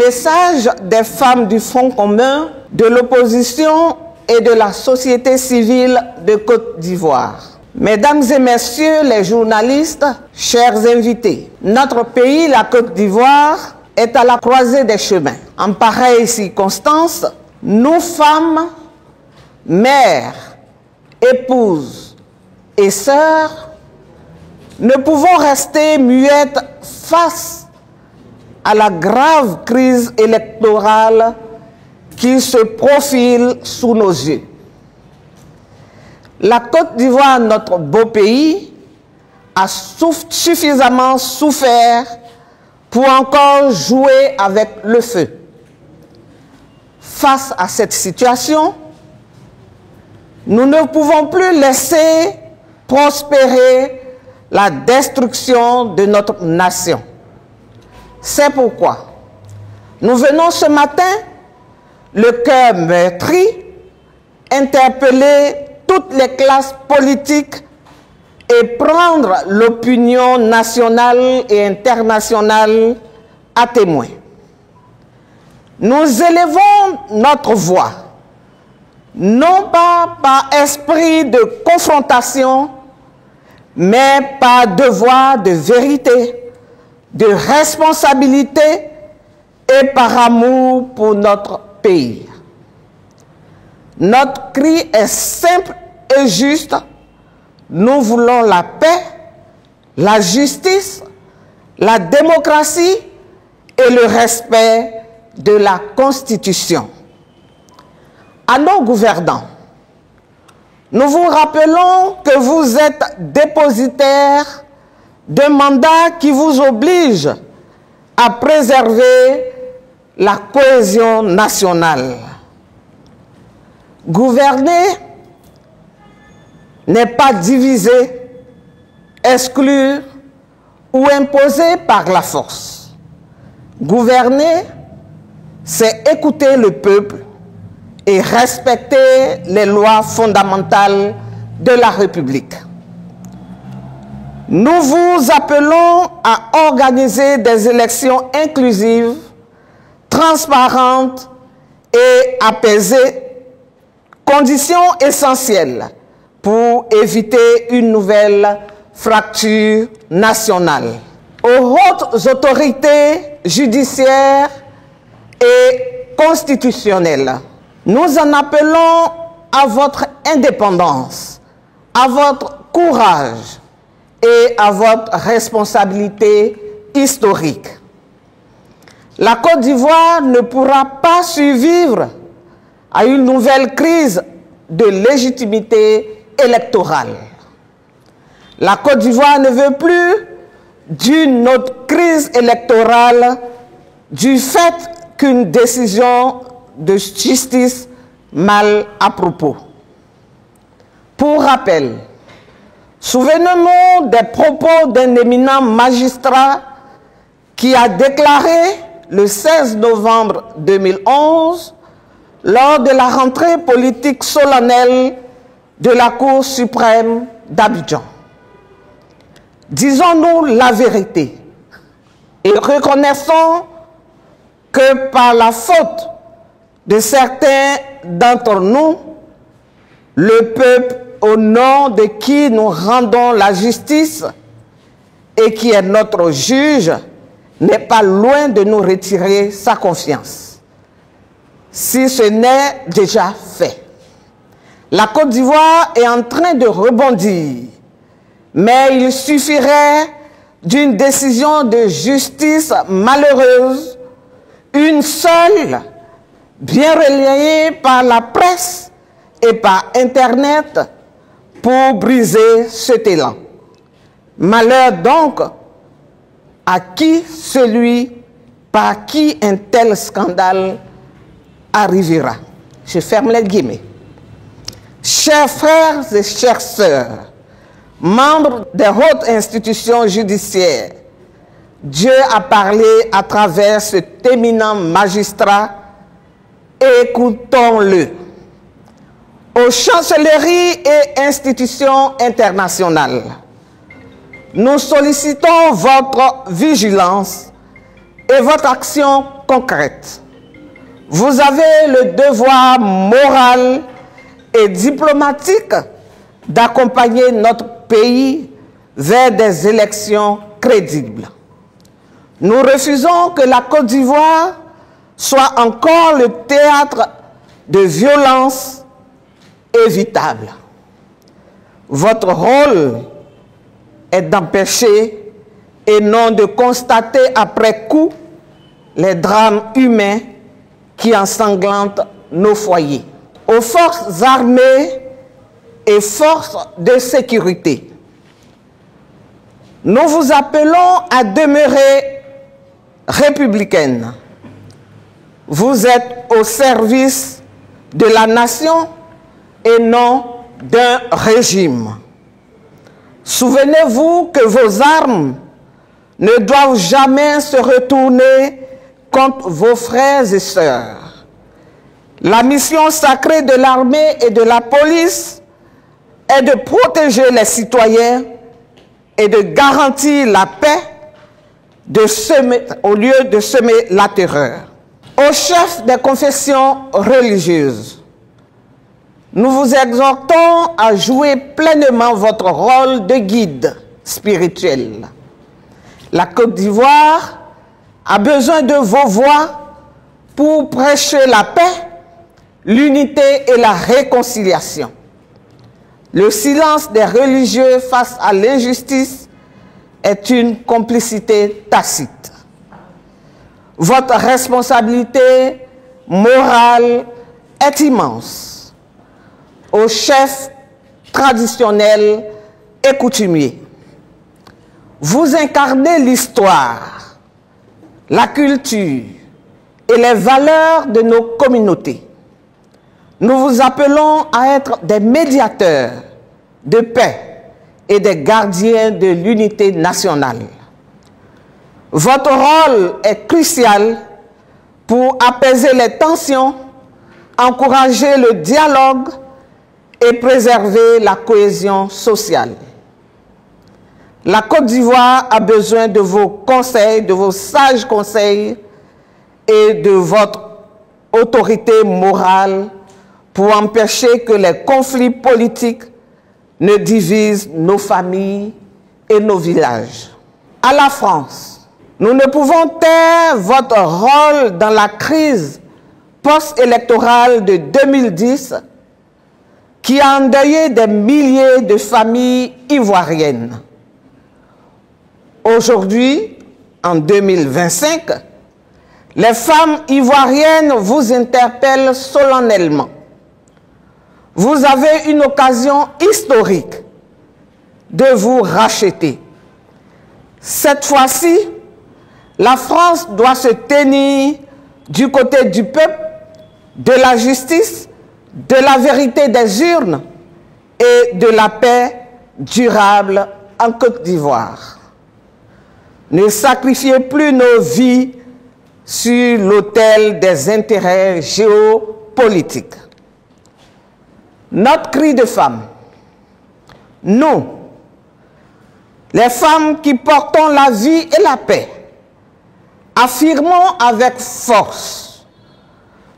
Message des femmes du Front commun, de l'opposition et de la société civile de Côte d'Ivoire. Mesdames et messieurs les journalistes, chers invités, notre pays, la Côte d'Ivoire, est à la croisée des chemins. En pareille circonstance, nous femmes, mères, épouses et sœurs, ne pouvons rester muettes face à la grave crise électorale qui se profile sous nos yeux. La Côte d'Ivoire, notre beau pays, a suffisamment souffert pour encore jouer avec le feu. Face à cette situation, nous ne pouvons plus laisser prospérer la destruction de notre nation. C'est pourquoi nous venons ce matin, le cœur meurtri, interpeller toutes les classes politiques et prendre l'opinion nationale et internationale à témoin. Nous élevons notre voix, non pas par esprit de confrontation, mais par devoir de vérité, de responsabilité et par amour pour notre pays. Notre cri est simple et juste. Nous voulons la paix, la justice, la démocratie et le respect de la Constitution. À nos gouvernants, nous vous rappelons que vous êtes dépositaires d'un mandat qui vous oblige à préserver la cohésion nationale. Gouverner n'est pas diviser, exclure ou imposer par la force. Gouverner, c'est écouter le peuple et respecter les lois fondamentales de la République. Nous vous appelons à organiser des élections inclusives, transparentes et apaisées, conditions essentielles pour éviter une nouvelle fracture nationale. Aux hautes autorités judiciaires et constitutionnelles, nous en appelons à votre indépendance, à votre courage et à votre responsabilité historique. La Côte d'Ivoire ne pourra pas survivre à une nouvelle crise de légitimité électorale. La Côte d'Ivoire ne veut plus d'une autre crise électorale du fait qu'une décision de justice mal à propos. Pour rappel, souvenons-nous des propos d'un éminent magistrat qui a déclaré le 16 novembre 2011 lors de la rentrée politique solennelle de la Cour suprême d'Abidjan. Disons-nous la vérité et reconnaissons que par la faute de certains d'entre nous, le peuple au nom de qui nous rendons la justice et qui est notre juge n'est pas loin de nous retirer sa confiance, si ce n'est déjà fait. La Côte d'Ivoire est en train de rebondir, mais il suffirait d'une décision de justice malheureuse, une seule, bien relayée par la presse et par Internet, pour briser cet élan. Malheur donc à qui celui par qui un tel scandale arrivera. Je ferme les guillemets. Chers frères et chères sœurs, membres des hautes institutions judiciaires, Dieu a parlé à travers cet éminent magistrat. Écoutons-le. Aux chancelleries et institutions internationales, nous sollicitons votre vigilance et votre action concrètes. Vous avez le devoir moral et diplomatique d'accompagner notre pays vers des élections crédibles. Nous refusons que la Côte d'Ivoire soit encore le théâtre de violences évitables. Votre rôle est d'empêcher et non de constater après coup les drames humains qui ensanglantent nos foyers. Aux forces armées et forces de sécurité, nous vous appelons à demeurer républicaine. Vous êtes au service de la nation et non d'un régime. Souvenez-vous que vos armes ne doivent jamais se retourner contre vos frères et sœurs. La mission sacrée de l'armée et de la police est de protéger les citoyens et de garantir la paix au lieu de semer la terreur. Aux chefs des confessions religieuses, nous vous exhortons à jouer pleinement votre rôle de guide spirituel. La Côte d'Ivoire a besoin de vos voix pour prêcher la paix, l'unité et la réconciliation. Le silence des religieux face à l'injustice est une complicité tacite. Votre responsabilité morale est immense. Aux chefs traditionnels et coutumiers, vous incarnez l'histoire, la culture et les valeurs de nos communautés. Nous vous appelons à être des médiateurs de paix et des gardiens de l'unité nationale. Votre rôle est crucial pour apaiser les tensions, encourager le dialogue et préserver la cohésion sociale. La Côte d'Ivoire a besoin de vos conseils, de vos sages conseils et de votre autorité morale pour empêcher que les conflits politiques ne divisent nos familles et nos villages. À la France, nous ne pouvons taire votre rôle dans la crise post-électorale de 2010 qui a endeuillé des milliers de familles ivoiriennes. Aujourd'hui, en 2025, les femmes ivoiriennes vous interpellent solennellement. Vous avez une occasion historique de vous racheter. Cette fois-ci, la France doit se tenir du côté du peuple, de la justice, de la vérité des urnes et de la paix durable en Côte d'Ivoire. Ne sacrifiez plus nos vies sur l'autel des intérêts géopolitiques. Notre cri de femmes, nous, les femmes qui portons la vie et la paix, affirmons avec force,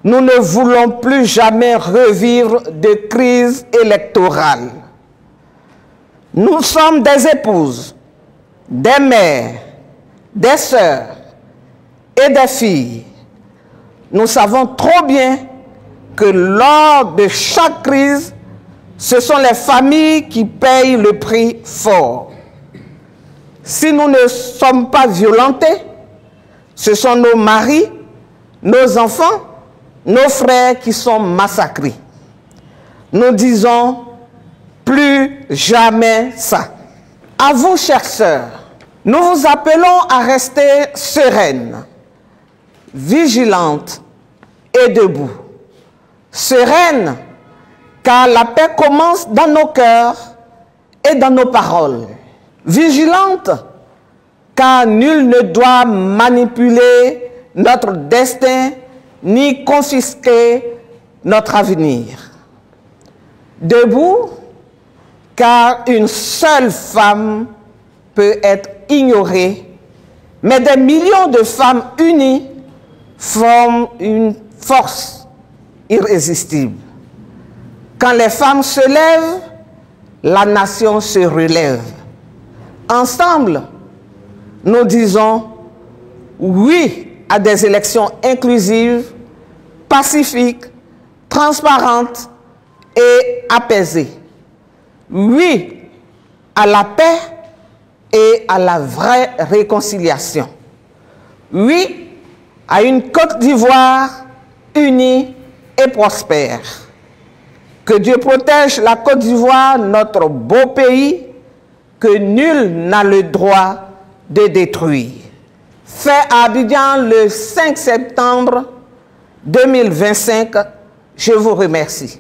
nous ne voulons plus jamais revivre de crise électorale. Nous sommes des épouses, des mères, des sœurs et des filles. Nous savons trop bien que lors de chaque crise, ce sont les familles qui payent le prix fort. Si nous ne sommes pas violentés, ce sont nos maris, nos enfants, nos frères qui sont massacrés. Nous disons plus jamais ça. À vous, chères sœurs, nous vous appelons à rester sereines, vigilantes et debout. Sereines, car la paix commence dans nos cœurs et dans nos paroles. Vigilantes, car nul ne doit manipuler notre destin ni confisquer notre avenir. Debout, car une seule femme peut être ignorée, mais des millions de femmes unies forment une force irrésistible. Quand les femmes se lèvent, la nation se relève. Ensemble, nous disons oui à des élections inclusives, pacifiques, transparentes et apaisées. Oui à la paix et à la vraie réconciliation. Oui à une Côte d'Ivoire unie et prospère. Que Dieu protège la Côte d'Ivoire, notre beau pays, que nul n'a le droit de détruire. Fait à Abidjan le 5 septembre 2025, je vous remercie.